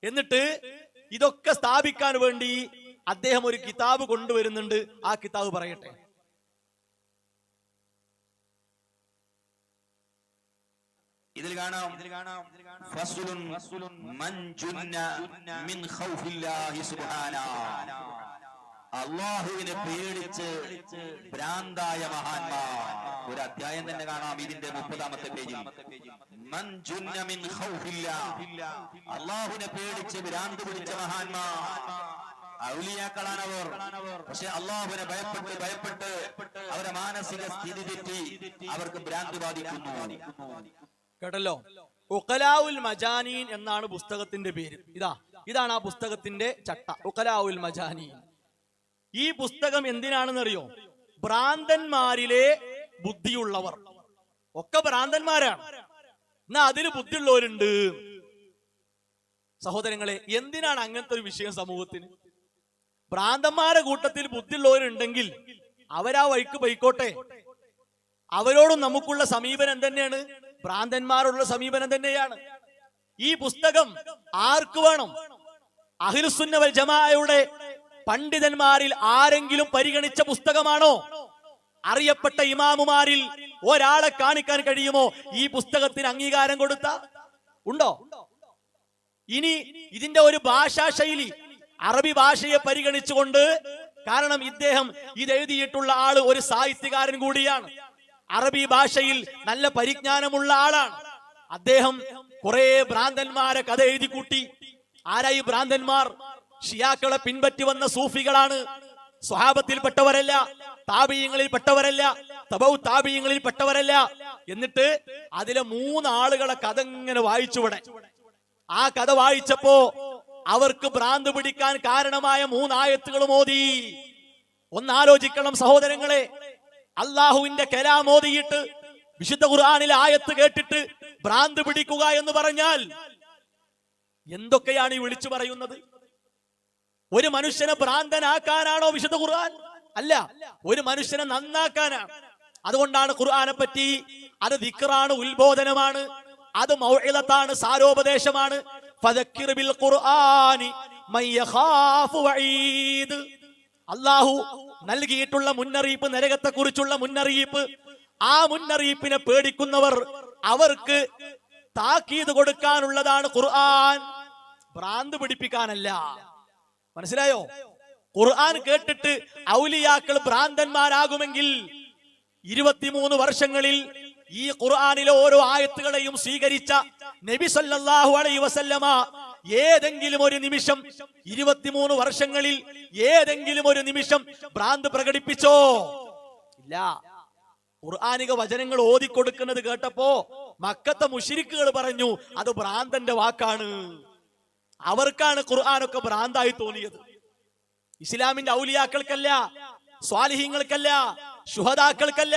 എന്നിട്ട് ഇതൊക്കെ സ്ഥാപിക്കാൻ വേണ്ടി അദ്ദേഹം ഒരു കിതാബ് കൊണ്ടുവരുന്നുണ്ട്. ആ കിതാബ് പറയട്ടെ. ഇതിൽ കാണാം ഫസ്ലുൻ മൻ ജുന്ന മിൻ ഖൗഫില്ലാഹി സുബ്ഹാനഹു, അല്ലാഹുവിനെ പേടിച്ച് ഭ്രാന്തായ മഹാന്മാർ. ഒരു അധ്യായം തന്നെ കാണാം ഇതിന്റെ 30-ാമത്തെ പേജിൽ. മൻ ജുന്ന മിൻ ഖൗഫില്ലാഹ്, അല്ലാഹുവിനെ പേടിച്ച് ഭ്രാന്ത് പിടിച്ച മഹാന്മാർ, ഔലിയാക്കളാണവർ. പക്ഷെ അല്ലാഹുവിനെ ഭയപ്പെട്ട് അവരുടെ മാനസിക സ്ഥിതി തെറ്റി അവർക്ക് ഭ്രാന്ത് ബാധിക്കുന്നു. കേട്ടല്ലോ, ഉഖലാഉൽ മജാനീൻ എന്നാണ് പുസ്തകത്തിന്റെ പേര്. ഇതാണ് ആ പുസ്തകത്തിന്റെ ചട്ട, ഉഖലാഉൽ മജാനീൻ. ഈ പുസ്തകം എന്തിനാണെന്നറിയോ? ഭ്രാന്തന്മാരിലെ ബുദ്ധിയുള്ളവർ ഒക്കെ ഭ്രാന്തന്മാരാണ്, എന്നാ അതില് ബുദ്ധിയുള്ളവരുണ്ട്. സഹോദരങ്ങളെ, എന്തിനാണ് അങ്ങനത്തെ ഒരു വിഷയം സമൂഹത്തിന്? ഭ്രാന്തന്മാരുടെ കൂട്ടത്തിൽ ബുദ്ധിയുള്ളവരുണ്ടെങ്കിൽ അവരാ വഴിക്ക് പോയിക്കോട്ടെ. അവരോടും നമുക്കുള്ള സമീപനം തന്നെയാണ് ഭ്രാന്തന്മാരുള്ള സമീപനം തന്നെയാണ്. ഈ പുസ്തകം ആർക്ക് വേണം? അഹ്ലുസുന്ന വൽ ജമാഅയുടെ പണ്ഡിതന്മാരിൽ ആരെങ്കിലും പരിഗണിച്ച പുസ്തകമാണോ? അറിയപ്പെട്ട ഇമാമുമാരിൽ ഒരാളെ കാണിക്കാൻ കഴിയുമോ ഈ പുസ്തകത്തിന് അംഗീകാരം കൊടുത്ത? ഉണ്ടോ? ഇനി ഇതിന്റെ ഒരു ഭാഷാ ശൈലി, അറബി ഭാഷയെ പരിഗണിച്ചുകൊണ്ട്, കാരണം ഇദ്ദേഹം ഇത് എഴുതിയിട്ടുള്ള ആള് ഒരു സാഹിത്യകാരൻ കൂടിയാണ്, അറബി ഭാഷയിൽ നല്ല പരിജ്ഞാനമുള്ള ആളാണ്. അദ്ദേഹം കുറെ ഭ്രാന്തന്മാരെ കഥ എഴുതി കൂട്ടി. ആരായി ഭ്രാന്തന്മാർ? ഷിയാക്കളെ പിൻപറ്റി വന്ന സൂഫികളാണ്. സ്വഹാബത്തിൽപ്പെട്ടവരല്ല, താബിഈങ്ങളിൽ പെട്ടവരല്ല, തബൗ താബിഈങ്ങളിൽ പെട്ടവരല്ല. എന്നിട്ട് അതിലെ 3 ആളുകളെ കഥ ഇങ്ങനെ വായിച്ചുവിടെ. ആ കഥ വായിച്ചപ്പോ അവർക്ക് ഭ്രാന്ത് പിടിക്കാൻ കാരണമായ 3 ആയത്തുകൾ ഓതി. ഒന്നാലോചിക്കണം സഹോദരങ്ങളെ, അള്ളാഹുവിന്റെ കലാം ഓതിയിട്ട് വിശുദ്ധ ഖുർആനിലെ ആയത്ത് കേട്ടിട്ട് ഭ്രാന്ത് പിടിക്കുക എന്ന് പറഞ്ഞാൽ എന്തൊക്കെയാണ് ഈ വിളിച്ചു പറയുന്നത്? ഒരു മനുഷ്യനെ ഭ്രാന്തനാക്കാനാണോ വിശുദ്ധ ഖുർആൻ? അല്ല, ഒരു മനുഷ്യനെ നന്നാക്കാനാണ്. അതുകൊണ്ടാണ് ഖുർആനെ പറ്റി അത് ദിക്റാണ്, ഉത്ബോധനമാണ്, അത് മൗഇദത്താണ്, സാരോപദേശമാണ്. ഫദക്കിർ ബിൽ ഖുർആനി മൻ യഖാഫു വഈദ്. അല്ലാഹു നൽകിയിട്ടുള്ള മുന്നറിയിപ്പ്, നരകത്തെ കുറിച്ചുള്ള മുന്നറിയിപ്പ്, ആ മുന്നറിയിപ്പിനെ പേടിക്കുന്നവർ, അവർക്ക് താക്കീത് കൊടുക്കാനുള്ളതാണ് ഖുർആൻ, ഭ്രാന്ത് പിടിപ്പിക്കാനല്ല. മനസ്സിലായോ? ഖുർആൻ കേട്ടിട്ട് ഔലിയാക്കൾ ഭ്രാന്തന്മാരാകുമെങ്കിൽ 23 വർഷങ്ങളിൽ ഈ ഖുർആനിലെ ഓരോ ആയത്തുകളെയും സ്വീകരിച്ച നബി സല്ലല്ലാഹു അലൈഹി വസല്ലമ ഏതെങ്കിലും ഒരു നിമിഷം 23 വർഷങ്ങളിൽ ഏതെങ്കിലും ഒരു നിമിഷം ഭ്രാന്ത് പ്രകടിപ്പിച്ചോ? ഇല്ല. ഖുർആനിക വചനങ്ങൾ ഓതിക്കൊടുക്കുന്നത് കേട്ടപ്പോ മക്കത്തെ മുശ്രിക്കുകൾ പറഞ്ഞു അത് ഭ്രാന്തന്റെ വാക്കാണ്. അവർക്കാണ് ഖുർആനൊക്കെ ഭ്രാന്തായി തോന്നിയത്. ഇസ്ലാമിന്റെ ഔലിയാക്കൾക്കല്ല, സ്വാലിഹീങ്ങൾക്കല്ല, ശുഹദാക്കൾക്കല്ല.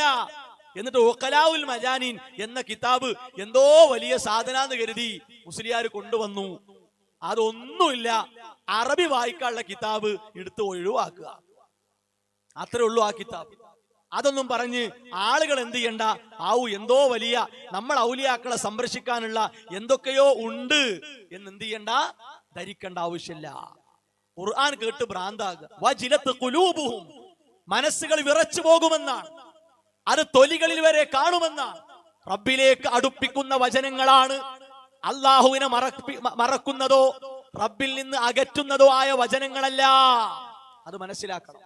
എന്നിട്ട് ഉഖലാഉൽ മജാനീൻ എന്ന കിതാബ് എന്തോ വലിയ സാധനാന്ന് കരുതി മുസ്ലിയാർ കൊണ്ടുവന്നു. അതൊന്നുമില്ല, അറബി വായിക്കാനുള്ള കിതാബ് എടുത്ത് ഒഴിവാക്കുക, അത്രേ ഉള്ളൂ ആ കിതാബ്. അതൊന്നും പറഞ്ഞ് ആളുകൾ എന്ത് ചെയ്യണ്ട, എന്തോ വലിയ നമ്മൾ ഔലിയാക്കളെ സംരക്ഷിക്കാനുള്ള എന്തൊക്കെയോ ഉണ്ട് എന്ന് എന്ത് ചെയ്യണ്ട, ധരിക്കേണ്ട ആവശ്യമില്ല. ഖുർആൻ കേട്ട് ഭ്രാന്താകുക. വജിലത്ത് ഖുലൂബുഹും, മനസ്സുകൾ വിറച്ചു പോകുമെന്നാണ്, അത് തൊലികളിൽ വരെ കാണുമെന്നാണ്. റബ്ബിലേക്ക് അടുപ്പിക്കുന്ന വചനങ്ങളാണ്. അള്ളാഹുവിനെ മറക്കുന്നതോ റബ്ബിൽ നിന്ന് അകറ്റുന്നതോ ആയ വചനങ്ങളല്ല. അത് മനസ്സിലാക്കണം.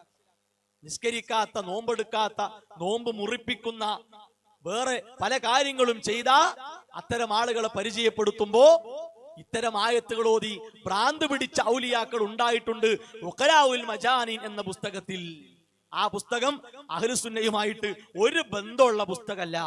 നിസ്കരിക്കാത്ത, നോമ്പെടുക്കാത്ത, നോമ്പ് മുറിപ്പിക്കുന്ന, വേറെ പല കാര്യങ്ങളും ചെയ്ത അത്തരം ആളുകളെ പരിചയപ്പെടുത്തുമ്പോ ഇത്തരം ആയത്തുകൾ ഓതി ഭ്രാന്ത് പിടിച്ച ഔലിയാക്കൾ ഉണ്ടായിട്ടുണ്ട് ഉഖലാഉൽ മജാനീൻ എന്ന പുസ്തകത്തിൽ. ആ പുസ്തകം അഹ്ലുസുന്നയുമായിട്ട് ഒരു ബന്ധമുള്ള പുസ്തകമല്ല.